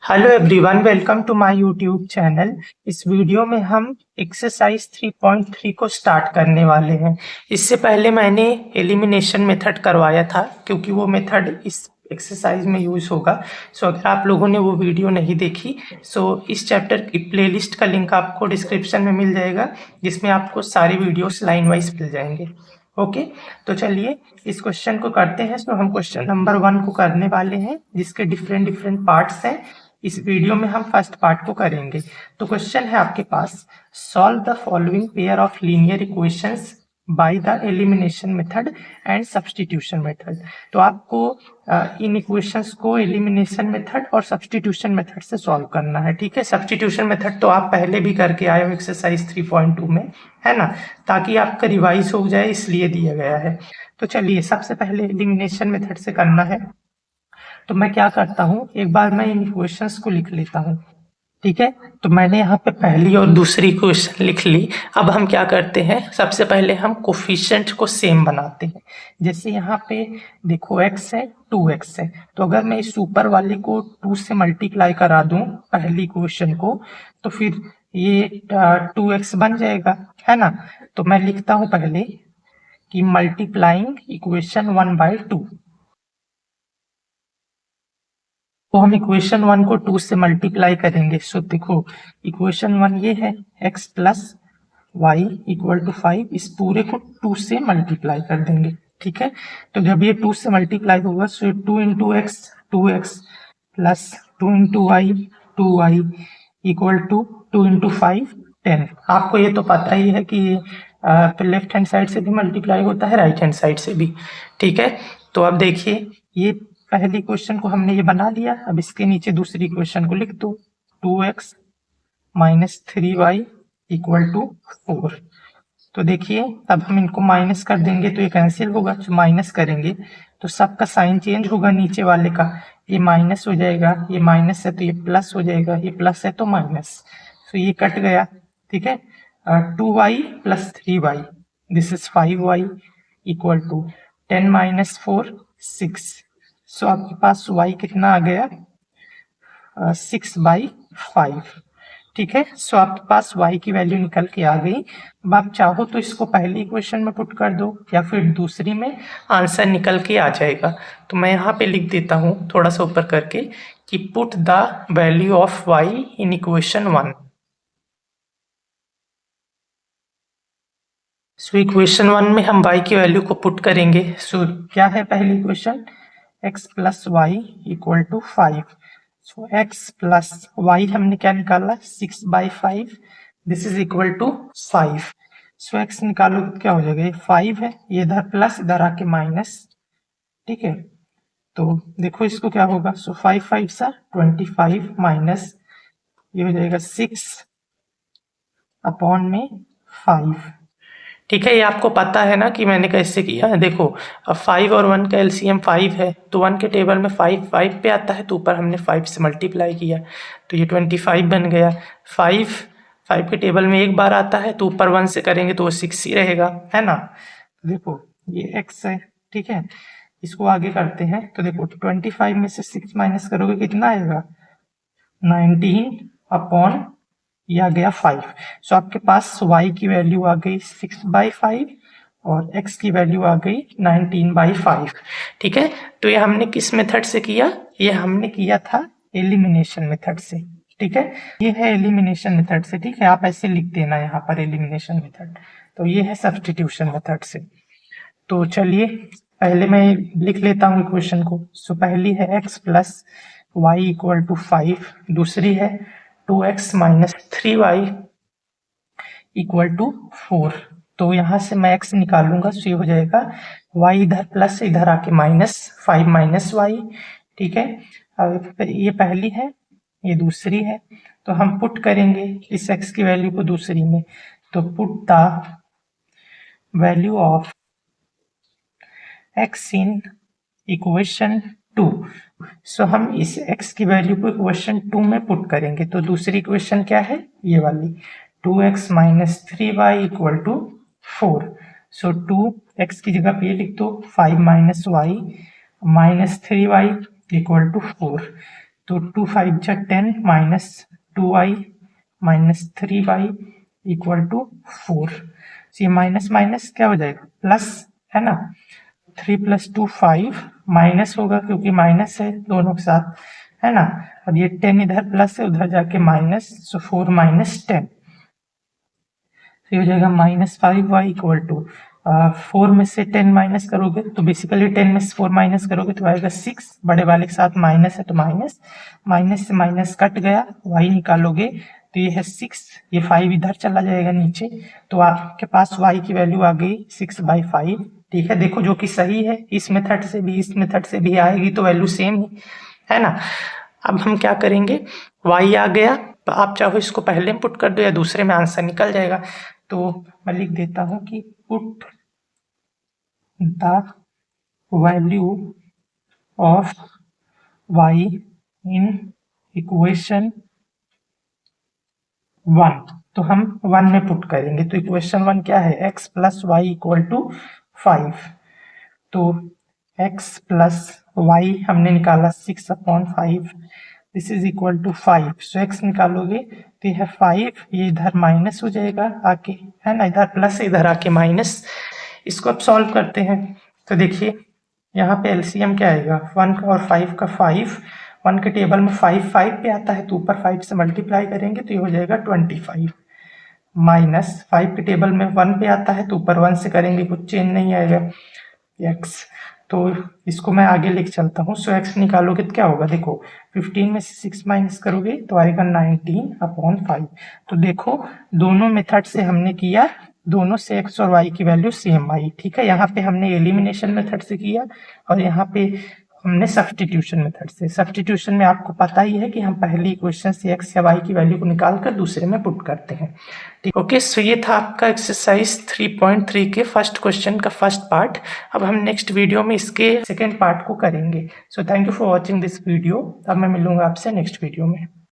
Hello everyone, welcome to my YouTube channel. इस video में हम एक्सरसाइज 3.3 को स्टार्ट करने वाले हैं। इससे पहले मैंने एलिमिनेशन मेथड करवाया था क्योंकि वो मेथड इस एक्सरसाइज में यूज़ होगा। सो अगर आप लोगों ने वो वीडियो नहीं देखी सो इस चैप्टर की प्लेलिस्ट का लिंक आपको डिस्क्रिप्शन में मिल जाएगा, जिसमें आपको सारी वीडियोस लाइन वाइज मिल जाएंगे। ओके, तो चलिए इस क्वेश्चन को करते हैं। तो हम क्वेश्चन नंबर 1 को करने वाले हैं, जिसके डिफरेंट डिफरेंट पार्ट्स हैं। इस वीडियो में हम फर्स्ट पार्ट को करेंगे। तो क्वेश्चन है आपके पास, solve the following pair of linear equations by the elimination method and substitution method. तो आपको इन इक्वेशंस को एलिमिनेशन मेथड और सब्स्टिट्यूशन मेथड से सॉल्व करना है। ठीक है, सब्स्टिट्यूशन मेथड तो आप पहले भी करके आए हो एक्सरसाइज 3.2 में, है ना, ताकि आपका रिवाइज हो जाए, इसलिए दिया गया है। तो चलिए सबसे पहले एलिमिनेशन मेथड से करना है। तो मैं क्या करता हूँ, एक बार मैं इन इक्वेशंस को लिख लेता हूँ। ठीक है, तो मैंने यहाँ पे पहली और दूसरी इक्वेशन लिख ली। अब हम क्या करते हैं, सबसे पहले हम कोफिशिएंट को सेम बनाते हैं। जैसे यहाँ पे देखो x है, 2x है, तो अगर मैं इस ऊपर वाले को 2 से मल्टीप्लाई करा दूं पहली इक्वेशन को, तो फिर ये 2x बन जाएगा, है ना। तो मैं लिखता हूँ पहले कि मल्टीप्लाइंग इक्वेशन 1/2। तो हम इक्वेशन 1 को 2 से मल्टीप्लाई करेंगे। सो देखो इक्वेशन 1 ये है, x plus y equal to 5। इस पूरे को 2 से मल्टीप्लाई कर देंगे। ठीक है, तो जब ये 2 से मल्टीप्लाई होगा so 2 into x 2x plus 2 into y 2y equal to 2 into 5 10। आपको ये तो पता ही है कि लेफ्ट हैंड साइड से भी मल्टीप्लाई होता है, राइट हैंड साइड से भी। ठीक है, तो अब देखिए ये पहली क्वेश्चन को हमने ये बना लिया। अब इसके नीचे दूसरी क्वेश्चन को लिख दो, 2x minus 3y equal to 4। तो देखिए अब हम इनको माइनस कर देंगे तो ये कैंसिल होगा। जो माइनस करेंगे तो सबका साइन चेंज होगा, नीचे वाले का ये माइनस हो जाएगा, ये माइनस है तो ये प्लस हो जाएगा, ये प्लस है तो माइनस, तो ये कट गया। ठीक है, 2y plus 3y, this is 5y equal to 10 minus 4 6। So आपके पास y कितना आ गया, 6/5। ठीक है, सो आपके पास y की वैल्यू निकल के आ गई। अब आप चाहो तो इसको पहली इक्वेशन में पुट कर दो या फिर दूसरी में, आंसर निकल के आ जाएगा। तो मैं यहाँ पे लिख देता हूँ थोड़ा सा ऊपर करके कि put the value of y in equation 1। So equation 1 में हम y की वैल्यू को पुट करेंगे। सो क्या है पहली equation, x plus y equal to 5। So x plus y हमने क्या निकाला, 6/5, this is equal to 5। So x निकालो तो क्या हो जाएगा, ये 5 है, ये इधर प्लस इधर आके माइनस। ठीक है, तो देखो इसको क्या होगा, सो 5 5 सा 25 माइनस ये हो जाएगा 6 अपॉन में 5। ठीक है, ये आपको पता है ना कि मैंने कैसे किया है। देखो अब 5 और 1 का एलसीएम 5 है, तो 1 के टेबल में 5 5 पे आता है, तो ऊपर हमने 5 से मल्टीप्लाई किया तो ये 25 बन गया। 5 5 के टेबल में एक बार आता है, तो ऊपर 1 से करेंगे तो वो 6 ही रहेगा, है ना। देखो ये x है, ठीक है, इसको आगे करते हैं। तो देखो 25 में से 6 माइनस करोगे कितना आएगा, 19 अपॉन ये आ गया 5। सो आपके पास y की वैल्यू आ गई 6/5 और x की वैल्यू आ गई 19/5। ठीक है, तो ये हमने किस मेथड से किया, ये हमने किया था एलिमिनेशन मेथड से। ठीक है, ये है एलिमिनेशन मेथड से। ठीक है, आप ऐसे लिख देना यहाँ पर एलिमिनेशन मेथड। तो ये है सब्स्टिट्यूशन मेथड से। तो चलिए पहले मैं लिख लेता हूँ इक्वेशन को। सो पहली है x plus y equal to 5, दूसरी है 2x minus 3y equal to 4। तो यहाँ से मैं x निकालूंगा, सो ये हो जाएगा y इधर प्लस इधर आके माइनस 5 माइनस वाई। ठीक है, अब ये पहली है ये दूसरी है, तो हम पुट करेंगे इस x की वैल्यू को दूसरी में। तो put the value of x in equation 2। सो हम इस x की वैल्यू को इक्वेशन 2 में पुट करेंगे। तो दूसरी इक्वेशन क्या है, ये वाली 2x minus 3y equal to 4। So 2x की जगह पे ये लिख दो 5 minus y minus 3y equal to 4। तो 2 5 जा 10 minus 2y minus 3y equal to 4। ये माइनस माइनस क्या हो जाएगा, प्लस, है ना। 3 + 2 5 माइनस होगा क्योंकि माइनस है दोनों के साथ, है ना। और ये 10 इधर प्लस है, उधर जाके माइनस, सो 4 - 10, तो ये हो जाएगा -5y इक्वल टू 4 में से 10 माइनस करोगे तो बेसिकली 10 में से 4 माइनस करोगे तो आएगा 6, बड़े वाले के साथ माइनस है तो माइनस, माइनस से माइनस कट गया, y निकालोगे तो ये है 6, ये 5 इधर चला जाएगा नीचे, तो आपके पास y की वैल्यू आ गई 6/5। ठीक है, देखो जो कि सही है, इस मेथड से भी इस मेथड से भी आएगी तो वैल्यू सेम ही है ना। अब हम क्या करेंगे, y आ गया, तो आप चाहो इसको पहले में पुट कर दो या दूसरे में, आंसर निकल जाएगा। तो मैं लिख देता हूं कि put the value of y in equation 1, तो हम 1 में पुट करेंगे। तो इक्वेशन 1 क्या है, x + y = 5, तो x + y हमने निकाला 6/5, this is equal to 5, so x निकालोगे तो यह 5, ये इधर माइनस हो जाएगा आके, है ना, इधर प्लस इधर आके माइनस। इसको अब सॉल्व करते हैं, तो देखिए यहाँ पे एलसीएम क्या आएगा, 1 और 5 का 5, 1 के टेबल में 5 5 पे आता है तो ऊपर 5 से मल्टीप्लाई करेंगे तो ये हो जाएगा 25, माइनस 5 के टेबल में 1 पे आता है तो ऊपर 1 से करेंगे कुछ चेंज नहीं आएगा, x, तो इसको मैं आगे लिख चलता हूँ। सो x निकालोगे तो क्या होगा, देखो 15 में से 6 माइनस करोगे तो आएगा 19/5। तो देखो दोनों मेथड से हमने किया, दोनों से x और y की वैल्यू सेम आई। ठीक है, यहाँ पे हमने एलिमिनेशन मेथड से किया और यहाँ पे हमने सब्स्टिट्यूशन मेथड से। सब्स्टिट्यूशन में आपको पता ही है कि हम पहली इक्वेशन से x या y की वैल्यू को निकाल कर दूसरे में पुट करते हैं। ठीक, ओके। सो ये था आपका एक्सरसाइज 3.3 के फर्स्ट क्वेश्चन का फर्स्ट पार्ट। अब हम नेक्स्ट वीडियो में इसके सेकेंड पार्ट को करेंगे। So thank you for watching this video. अब मैं मिलूंगा आपसे नेक्स्ट वीडियो में।